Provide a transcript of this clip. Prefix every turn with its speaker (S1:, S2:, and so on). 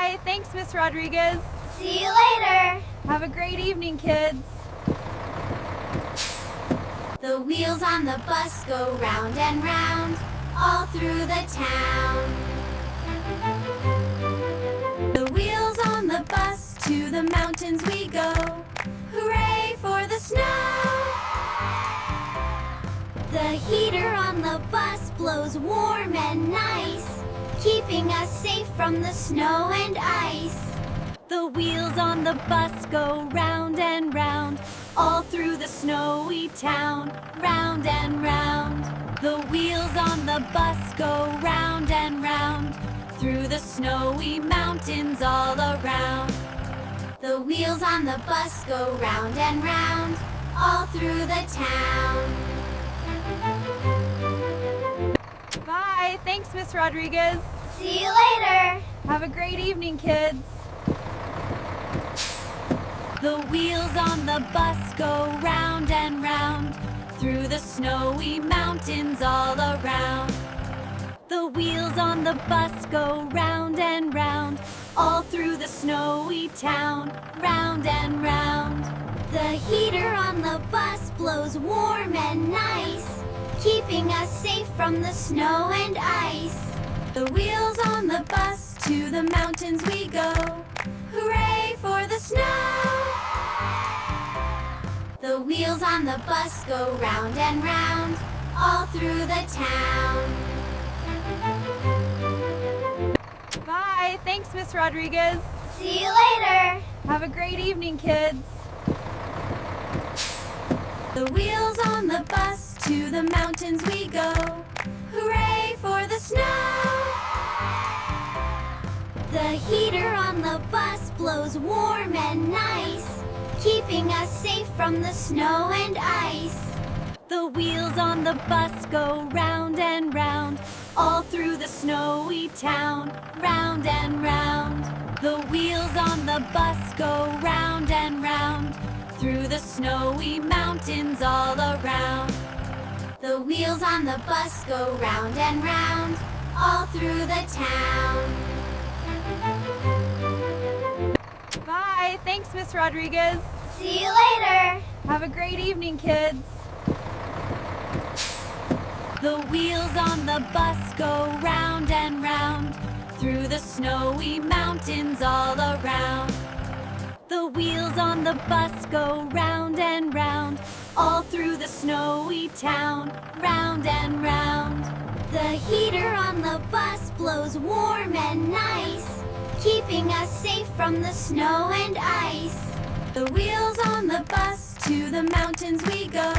S1: Bye. Thanks, Miss Rodriguez.
S2: See you later.
S1: Have a great evening, kids.
S2: The wheels on the bus go round and round, all through the town. The wheels on the bus, to the mountains we go. Hooray for the snow! The heater on the bus blows warm and nice, keeping us safe from the snow and ice.
S1: The wheels on the bus go round and round, all through the snowy town, round and round. The wheels on the bus go round and round, through the snowy mountains all around.
S2: The wheels on the bus go round and round, all through the town.
S1: Bye. Thanks, Miss Rodriguez.
S2: See you later.
S1: Have a great evening, kids. The wheels on the bus go round and round, through the snowy mountains all around. The wheels on the bus go round and round, all through the snowy town, round and round.
S2: The heater on the bus blows warm and nice, keeping us safe from the snow and ice. The wheels on the bus, to the mountains we go. Hooray for the snow! The wheels on the bus go round and round, all through the town.
S1: Bye. Thanks, Miss Rodriguez.
S2: See you later.
S1: Have a great evening, kids.
S2: The wheels on the bus, to the mountains we go. Hooray for the snow! The heater on the bus blows warm and nice, keeping us safe from the snow and ice.
S1: The wheels on the bus go round and round, all through the snowy town, round and round. The wheels on the bus go round and round, through the snowy mountains all around.
S2: The wheels on the bus go round and round, all through the town.
S1: Bye. Thanks, Miss Rodriguez.
S2: See you later.
S1: Have a great evening, kids. The wheels on the bus go round and round, through the snowy mountains all around. The wheels on the bus go round and round, all through the snowy town, round and round.
S2: The heater on the bus blows warm and nice, keeping us safe from the snow and ice. The wheels on the bus, to the mountains we go.